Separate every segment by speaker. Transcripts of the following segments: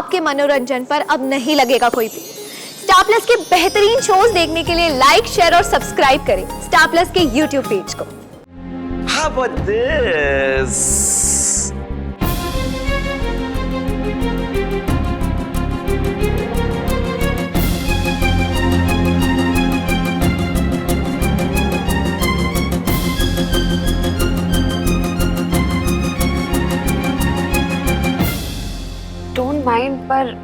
Speaker 1: आपके मनोरंजन पर अब नहीं लगेगा कोई भी। स्टार प्लस के बेहतरीन शोज देखने के लिए लाइक, शेयर और सब्सक्राइब करें स्टार प्लस के यूट्यूब पेज को।
Speaker 2: How about this?
Speaker 3: Don't mind, पर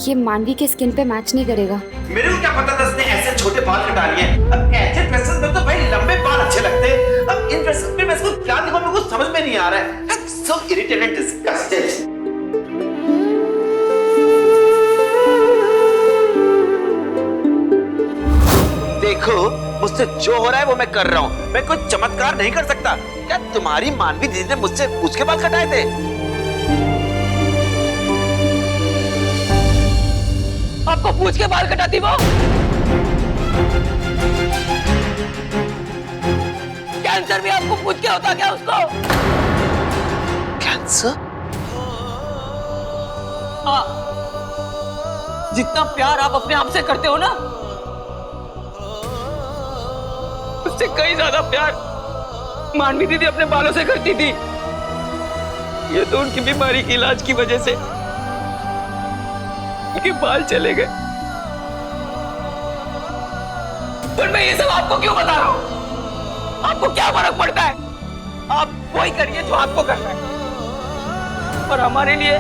Speaker 3: ये मानवी के स्किन पे मैच नहीं करेगा।
Speaker 2: मेरे को क्या पता था उसने ऐसे छोटे बाल कटा लिए। अब ऐसे ड्रेसेस में तो भाई लंबे बाल अच्छे लगते हैं। अब इन ड्रेसेस में मैं इसको क्या दिखाऊं, मेरे को समझ में नहीं आ रहा है। So irritated and disgusted. देखो, मुझसे जो हो रहा है वो मैं कर रहा हूँ। मैं कोई चमत्कार नहीं कर सकता। क्या तुम्हारी मानवी दीदी ने मुझसे पूछ के बाल कटाए थे?
Speaker 4: आपको पूछ के बाल कटाती वो? कैंसर भी आपको पूछ के होता क्या उसको?
Speaker 2: कैंसर?
Speaker 4: हाँ, जितना प्यार आप अपने आप से करते हो ना, उससे कई ज्यादा प्यार मानवी दीदी अपने बालों से करती थी। ये तो उनकी बीमारी के इलाज की वजह से उनके बाल चले गए। पर मैं ये सब आपको क्यों बता रहा हूं? आपको क्या फर्क पड़ता है? आप वही करिए जो आपको करना है। पर हमारे लिए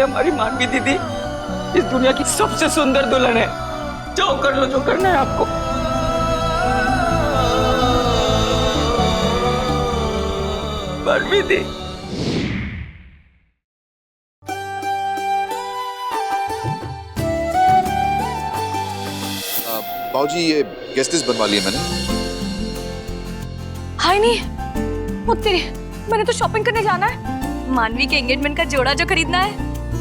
Speaker 4: हमारी मानवी दीदी इस दुनिया की सबसे सुंदर दुल्हन है। जाओ कर लो जो करना है आपको। मानवी दी,
Speaker 5: बाबूजी, ये गेस्ट लिस्ट बनवा ली है मैंने।
Speaker 6: हाय नहीं, वो तेरी, मैंने तो शॉपिंग करने जाना है। मानवी के एंगेजमेंट का जोड़ा जो खरीदना है,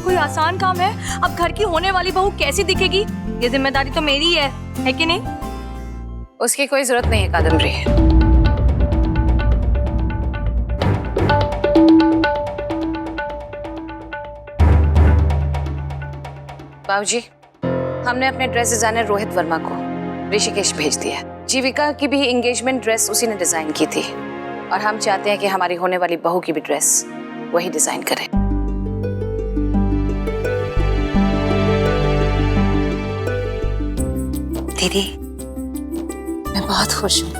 Speaker 6: कोई आसान काम है? अब घर की होने वाली बहू कैसी दिखेगी, ये जिम्मेदारी तो मेरी है कि नहीं?
Speaker 3: उसकी कोई जरूरत नहीं है कादम्बरी। बाबूजी, हमने अपने ड्रेस डिजाइनर रोहित वर्मा को ऋषिकेश भेज दिया। जीविका की भी एंगेजमेंट ड्रेस उसी ने डिजाइन की थी और हम चाहते हैं कि हमारी होने वाली बहू की भी ड्रेस वही डिजाइन करे।
Speaker 7: दीदी, मैं बहुत खुश हूँ।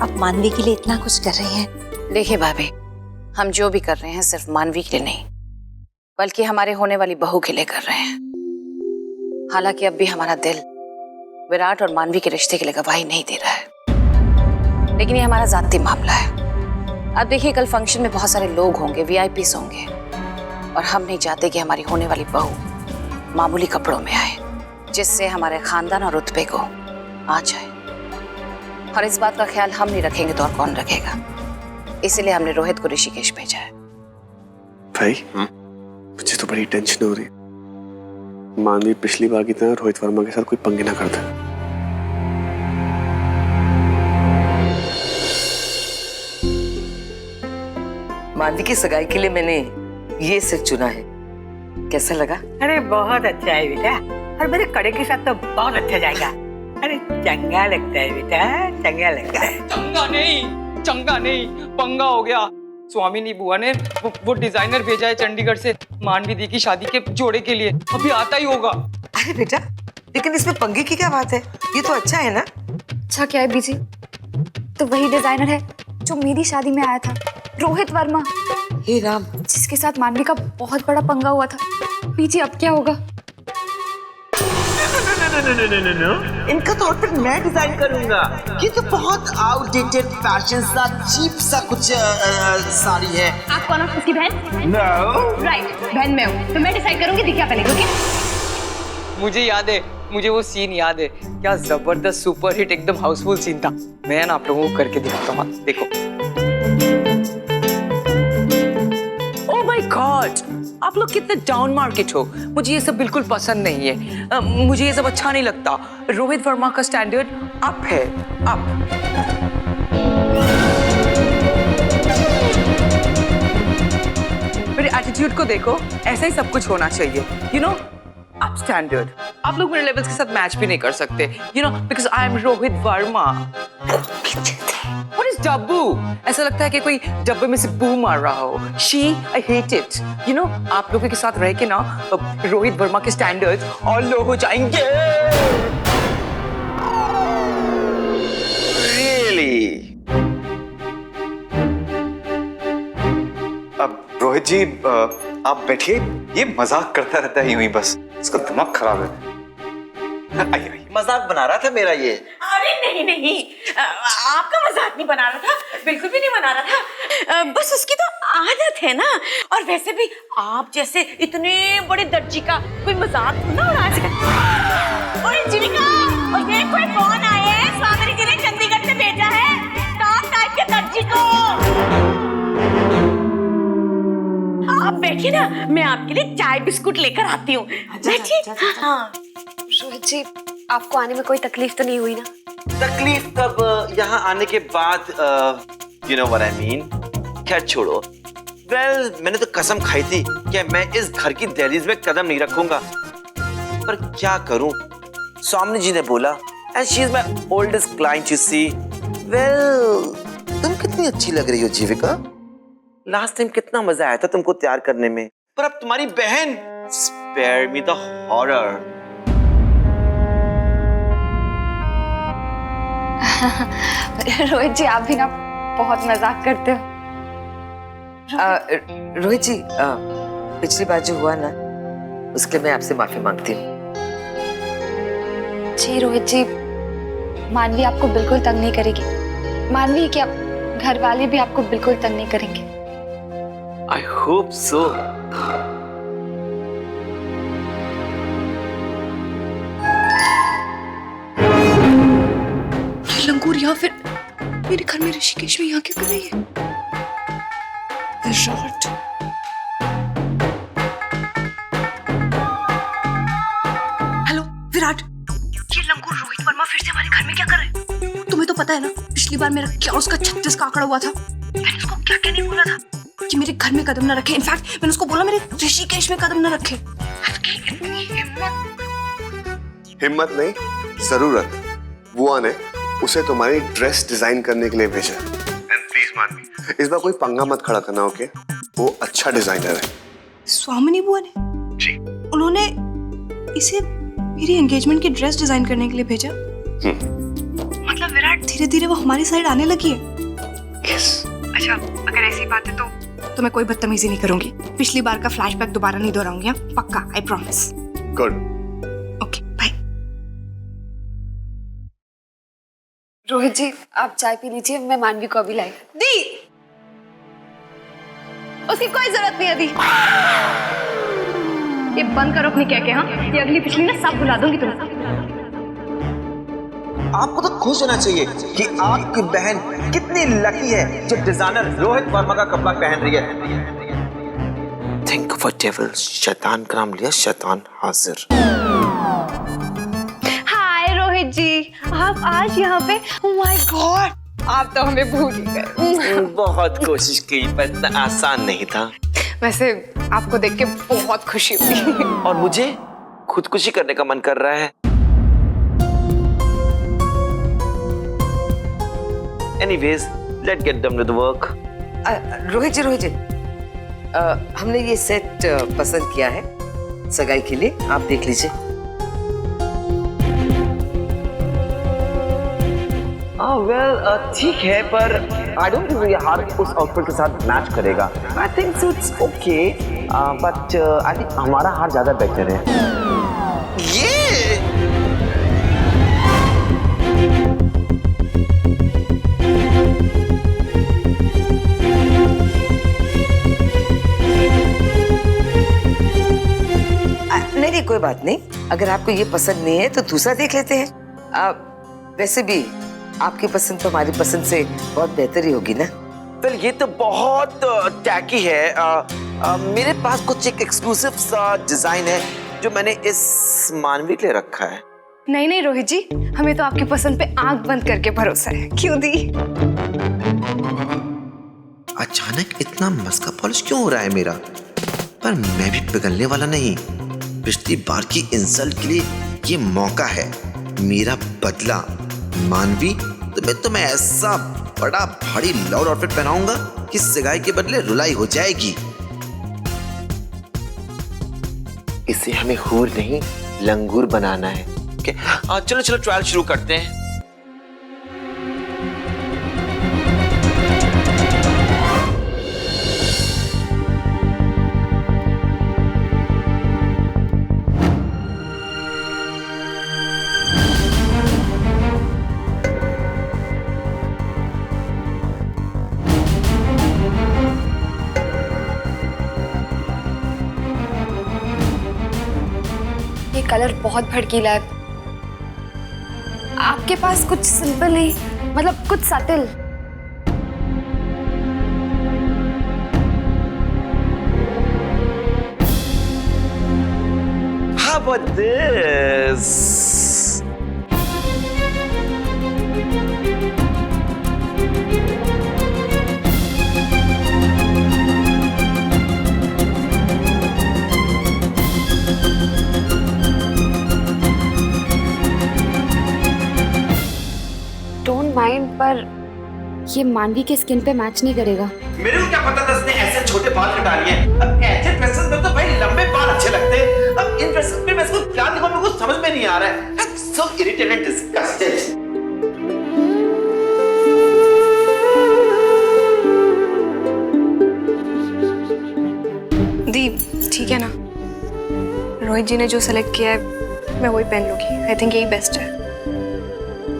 Speaker 7: आप मानवी के लिए इतना कुछ कर रही हैं।
Speaker 3: देखिए भाभी, हम जो भी कर रहे हैं सिर्फ मानवी के लिए नहीं, बल्कि हमारे होने वाली बहू के लिए कर रहे हैं। हालांकि अब भी हमारा दिल विराट और मानवी के रिश्ते के लिए गवाही नहीं दे रहा है, लेकिन ये हमारा जाती मामला है। अब देखिए, कल फंक्शन में बहुत सारे लोग होंगे, वीआईपीस होंगे, और हम नहीं चाहते कि हमारी होने वाली बहू मामूली कपड़ों में आए, जिससे हमारे खानदान और रुतबे को आ जाए। और इस बात का ख्याल हम नहीं रखेंगे तो और कौन रखेगा? इसीलिए हमने रोहित को ऋषिकेश भेजा है।
Speaker 8: भाई, मुझे तो बड़ी टेंशन हो रही है। मानवी पिछली बार की तरह रोहित वर्मा के साथ कोई पंगे ना करता।
Speaker 4: मानवी की सगाई के लिए मैंने ये सेट चुना है। कैसा लगा?
Speaker 9: अरे बहुत अच्छा है बेटा, और मेरे कड़े के साथ तो बहुत अच्छा जाएगा। अरे चंगा लगता है बेटा, चंगा लगता है।
Speaker 4: चंगा नहीं, पंगा हो गया। स्वामिनी बुआ ने वो डिजाइनर भेजा है चंडीगढ़ से मानवी दी की शादी के जोड़े के लिए। अभी आता ही होगा।
Speaker 9: अरे बेटा, लेकिन इसमें पंगे की क्या बात है? ये तो अच्छा है ना।
Speaker 3: अच्छा क्या है बीजी? तो वही डिजाइनर है जो मेरी शादी में आया था, रोहित वर्मा।
Speaker 9: हे राम,
Speaker 3: जिसके साथ मानवी का बहुत बड़ा पंगा हुआ था। बीजी अब क्या होगा?
Speaker 9: इनका तौर पर मैं डिजाइन करूंगा।
Speaker 2: ये तो बहुत आउटडेटेड फैशन सा चीप सा कुछ साड़ी है।
Speaker 6: आप कौन हो? उसकी बहन?
Speaker 2: No.
Speaker 6: राइट, बहन मैं हूँ, तो मैं डिसाइड करूंगी दी क्या पहनेगी। ओके?
Speaker 4: मुझे याद है, मुझे वो सीन याद है। क्या जबरदस्त सुपर हिट एकदम हाउसफुल सीन था। मैं ना आप लोगों को करके दिखाता हूँ, देखो। ओह माय गॉड, आप लोग कितने डाउन मार्केट हो। मुझे ये सब बिल्कुल पसंद नहीं है। मुझे ये सब अच्छा नहीं लगता। रोहित वर्मा का स्टैंडर्ड अप है, अप। मेरे एटीट्यूड एटीट्यूड को देखो, ऐसा ही सब कुछ होना चाहिए, यू नो, अप स्टैंडर्ड। आप लोग मेरे लेवल्स के साथ मैच भी नहीं कर सकते, you know, because I am Rohit Verma. What is डब्बू? ऐसा लगता है कि कोई डब्बे में से बू मार रहा हो। She, I hate it. You know, आप लोगों के साथ रह के ना रोहित वर्मा के स्टैंडर्ड्स और लो हो जाएंगे।
Speaker 2: Really?
Speaker 8: अब रोहित जी आप बैठिए, ये मजाक करता रहता है यूं ही बस, इसका दिमाग खराब है। आइए
Speaker 2: मजाक बना रहा था मेरा ये।
Speaker 9: अरे नहीं नहीं, आपका मजाक नहीं बना रहा था, बिल्कुल भी नहीं बना रहा था। बस उसकी तो आदत है ना, और वैसे भी आप जैसे इतने बड़े दर्जी का कोई मजाक ना उड़ा सके। ओए जीविका, और ये कोई कौन आया है? स्वामी जी ने चंडीगढ़ से भेजा है टॉप टाइप के दर्जी को। आप बैठिए ना, मैं आपके लिए चाय बिस्कुट लेकर आती हूँ। बैठिए। हाँ
Speaker 1: रोहित जी, आपको आने में कोई तकलीफ तो नहीं हुई ना?
Speaker 2: तकलीफ तब यहाँ आने के बाद, you know what I mean? खैर छोड़ो। Well, मैंने तो कसम खाई थी कि मैं इस घर की दहलीज में कदम नहीं रखूंगा, पर क्या करूं? स्वामी जी ने बोला, and she is my oldest client, you see. Well, तुम कितनी अच्छी लग रही हो जीविका। लास्ट टाइम कितना मजा आया था तुमको तैयार करने में, पर अब तुम्हारी बहन। Spare me the horror.
Speaker 3: Rohit ji, आप भी ना बहुत मजाक करते हो। रोहित जी, पिछली बार जो हुआ ना, उसके लिए मैं आपसे माफी मांगती हूँ।
Speaker 1: जी रोहित जी, मानवी आपको बिल्कुल तंग नहीं करेगी। मानवी क्या, घर वाले भी आपको बिल्कुल तंग नहीं करेंगे।
Speaker 2: I hope so.
Speaker 6: लंगूर यहाँ फिर मेरे घर में ऋषिकेश में यहाँ क्यों कर रही है? विराट, हेलो विराट, ये लंगूर रोहित वर्मा फिर से हमारे घर में क्या कर रहे हैं? तुम्हें तो पता है ना, पिछली बार मेरा क्या उसका 36 का आंकड़ा हुआ था। मैंने उसको क्या क्या नहीं बोला था कि मेरे घर में कदम न रखे। इनफैक्ट मैंने उसको बोला मेरे ऋषिकेश में कदम न रखे।
Speaker 8: हिम्मत नहीं, जरूरत। बुआ ने उसे तुम्हारी ड्रेस डिजाइन करने के लिए भेजा। एंड प्लीज मानवी, इस बार कोई पंगा मत खड़ा करना, ओके? वो अच्छा डिजाइनर है।
Speaker 6: स्वामिनी बुआ ने?
Speaker 8: जी।
Speaker 6: उन्होंने इसे मेरी एंगेजमेंट की ड्रेस डिजाइन करने के लिए भेजा। मतलब विराट, धीरे धीरे वो हमारी साइड आने लगी है।
Speaker 8: यस।
Speaker 6: अच्छा, अगर ऐसी बात है तो मैं कोई बदतमीजी नहीं करूंगी। पिछली बार का फ्लैशबैक दोबारा नहीं दोहराऊंगी, हाँ? पक्का, I promise.
Speaker 8: Good.
Speaker 6: Okay, bye.
Speaker 1: Rohit ji, आप चाय पी लीजिए, मैं मानवी को अभी लाई। दी, उसकी कोई जरूरत नहीं है दी।
Speaker 6: ये बंद करो अपनी क्या हाँ? ये अगली पिछली ना सब भुला दूंगी तुम्हें।
Speaker 2: आपको तो खुश होना चाहिए कि आपकी बहन कितनी लकी है जो डिजाइनर रोहित वर्मा का कपड़ा पहन रही है। थिंक ऑफ अ डेविल, शैतान का नाम लिया, शैतान हाजिर।
Speaker 1: हाय रोहित जी, आप आज यहाँ पे? ओह माय गॉड, आप तो हमें भूल ही गए।
Speaker 2: बहुत कोशिश की पर इतना आसान नहीं था।
Speaker 1: वैसे आपको देख के बहुत खुशी हुई।
Speaker 2: और मुझे खुदकुशी करने का मन कर रहा है। Anyways, let's get done with the work.
Speaker 3: Rohit जी, हमने ये सेट पसंद किया है सगाई के लिए, आप देख लीजिए।
Speaker 2: ठीक है, पर I don't think ये हार उस आउटफिट के साथ मैच करेगा। I think so it's okay, but I think हमारा हार ज्यादा बेहतर है। ये
Speaker 3: नहीं, कोई बात नहीं। अगर आपको ये पसंद नहीं है तो दूसरा देख लेते हैं। वैसे भी आपकी पसंद तो हमारी पसंद से बहुत बेहतर ही होगी ना।
Speaker 2: वेल, ये तो बहुत टैकी है। मेरे पास कुछ एक एक्सक्लूसिव सा डिजाइन है जो मैंने इस मानवी के लिए रखा है।
Speaker 6: नहीं रोहित जी, हमें तो आपकी पसंद पे आंख बंद करके भरोसा है। क्यों दी?
Speaker 2: अचानक इतना मस्का पॉलिश क्यों हो रहा है मेरा? पर मैं भी पिघलने वाला नहीं। पिछली बार की इंसल्ट के लिए ये मौका है, मेरा बदला। मानवी, तुम्हें मैं ऐसा बड़ा भारी लाउड आउटफिट पहनाऊंगा कि सगाई के बदले रुलाई हो जाएगी। इसे हमें हूर नहीं, लंगूर बनाना है। ओके, चलो चलो ट्रायल शुरू करते हैं।
Speaker 6: ये कलर बहुत भड़कीला है। आपके पास कुछ सिंपल नहीं, मतलब कुछ subtle?
Speaker 2: How about this?
Speaker 6: Don't mind, पर ये मानवी के स्किन पे मैच नहीं करेगा।
Speaker 2: मेरे को क्या पता था इसने ऐसे छोटे बाल कटा लिए। अब ऐसे ड्रेसेस में तो भाई लंबे बाल अच्छे लगते हैं। अब इन ड्रेसेस में मैं इसको क्या दिखाऊं, मेरे को समझ में नहीं आ रहा है। So irritated and disgusted.
Speaker 6: दी, ठीक है ना? रोहित जी ने जो सेलेक्ट किया है मैं वही पहन लूंगी। आई थिंक यही बेस्ट है।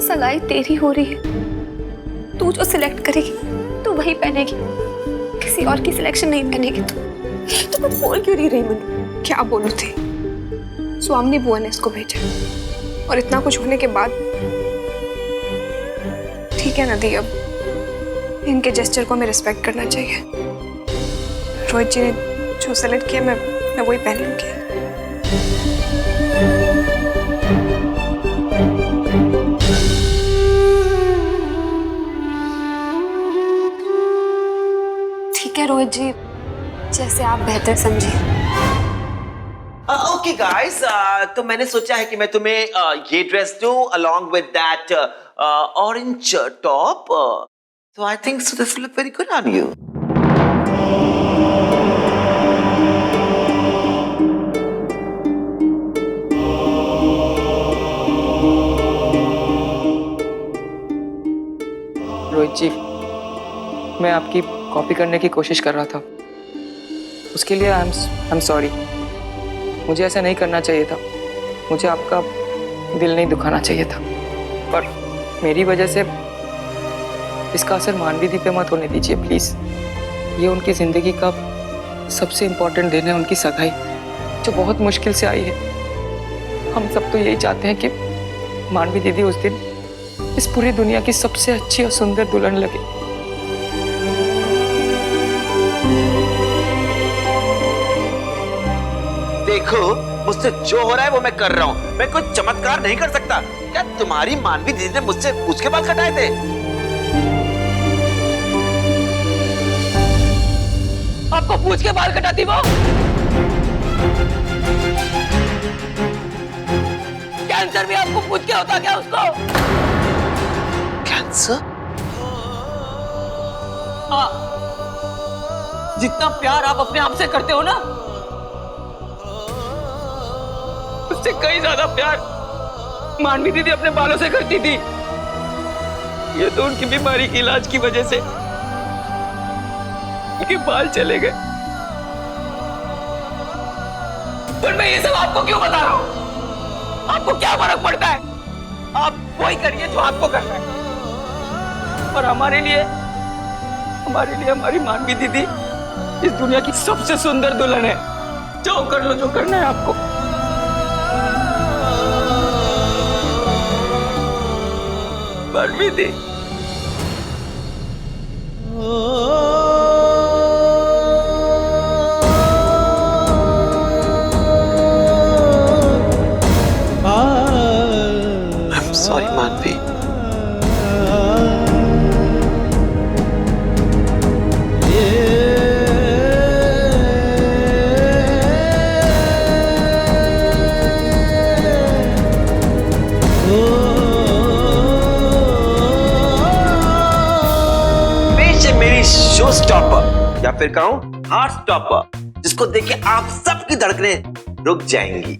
Speaker 6: सगाई तेरी हो रही है, तू जो सिलेक्ट करेगी तू वही पहनेगी, किसी और की सिलेक्शन नहीं पहनेगी। तू कुछ बोल क्यों नहीं रही? मनु, क्या बोलूं थी? स्वामिनी बुआ ने इसको भेजा और इतना कुछ होने के बाद ठीक है ना दी, अब इनके जेस्चर को हमें रिस्पेक्ट करना चाहिए। रोहित जी ने जो सेलेक्ट किया मैं वही पहन लूंगी। ठीक है रोहित जी, जैसे आप बेहतर समझिए।
Speaker 2: ओके गाइस, तो मैंने सोचा है कि मैं तुम्हें ये ड्रेस दूं along with that orange top. So I think so this will look very good on you.
Speaker 4: Rohit जी, मैं आपकी कॉपी करने की कोशिश कर रहा था, उसके लिए आई एम सॉरी। मुझे ऐसा नहीं करना चाहिए था, मुझे आपका दिल नहीं दुखाना चाहिए था, पर मेरी वजह से इसका असर मानवी दी पे मत होने दीजिए प्लीज़। ये उनकी ज़िंदगी का सबसे इम्पोर्टेंट दिन है, उनकी सगाई जो बहुत मुश्किल से आई है। हम सब तो यही चाहते हैं कि मानवी दीदी उस दिन इस पूरी दुनिया की सबसे अच्छी और सुंदर दुल्हन लगे।
Speaker 2: देखो, मुझसे जो हो रहा है वो मैं कर रहा हूँ, मैं कोई चमत्कार नहीं कर सकता। क्या तुम्हारी मानवी दीदी ने मुझसे पूछ के बाल कटाए थे?
Speaker 4: आपको पूछ के बाल कटाती वो? कैंसर भी आपको पूछ के होता क्या उसको?
Speaker 2: कैंसर?
Speaker 4: जितना प्यार आप अपने आप से करते हो ना, उससे कई ज्यादा प्यार मानवी दीदी अपने बालों से करती थी। ये तो उनकी बीमारी के इलाज की वजह से उनके बाल चले गए। पर मैं ये सब आपको क्यों बता रहा हूं? आपको क्या फर्क पड़ता है? आप वही करिए जो आपको करना है। पर हमारे लिए हमारी मानवी दीदी इस दुनिया की सबसे सुंदर दुल्हन है। जो कर लो, जो करना है आपको। मानवी दी,
Speaker 2: I'm sorry, मानवी। वही शो स्टॉपर या फिर कहूं हार्ट स्टॉपर, जिसको देख के आप सबकी धड़कनें रुक जाएंगी।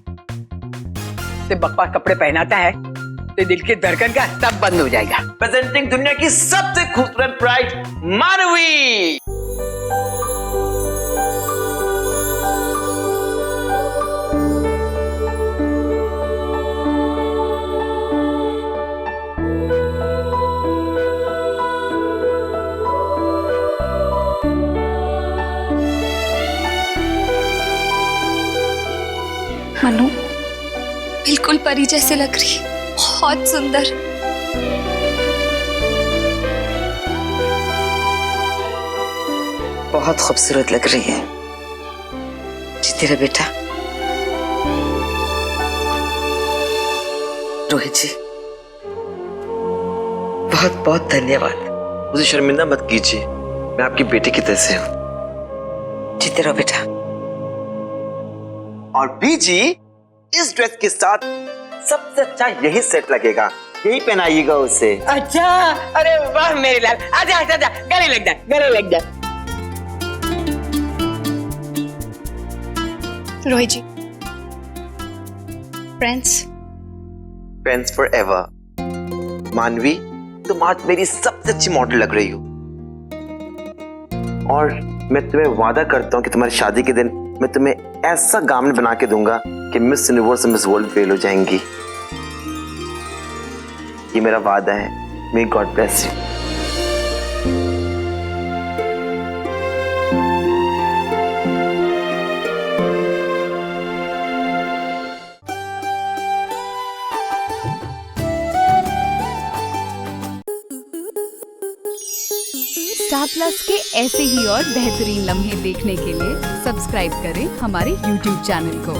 Speaker 4: से बकवास कपड़े पहनाता है तो दिल की धड़कन का सब बंद हो जाएगा।
Speaker 2: प्रेजेंटिंग दुनिया की सबसे खूबसूरत ब्राइड मानवी।
Speaker 6: मनु बिल्कुल परी जैसे लग रही, बहुत सुंदर।
Speaker 3: बहुत खूबसूरत लग रही है जी तेरा बेटा। रोहित जी बहुत बहुत धन्यवाद।
Speaker 2: मुझे शर्मिंदा मत कीजिए, मैं आपकी बेटी की तरह से हूं।
Speaker 3: जीते रहो बेटा।
Speaker 2: और बीजी, इस ड्रेस के साथ सबसे अच्छा यही सेट लगेगा, यही पहनाइएगा उसे।
Speaker 4: अच्छा, अरे वाह मेरे लाल, आजा आजा आजा, गले लग जा, गले लग जा।
Speaker 6: रोहित जी, फ्रेंड्स
Speaker 2: फ्रेंड्स फॉर एवर। मानवी, तुम आज मेरी सबसे अच्छी मॉडल लग रही हो, और मैं तुम्हें वादा करता हूँ कि तुम्हारी शादी के दिन मैं तुम्हें ऐसा गाउन बना के दूंगा कि मिस यूनिवर्स और मिस वर्ल्ड फेल हो जाएंगी। ये मेरा वादा है। May God bless you.
Speaker 10: Star plus के ऐसे ही और बेहतरीन लम्हे देखने के लिए सब्सक्राइब करें हमारे YouTube चैनल को।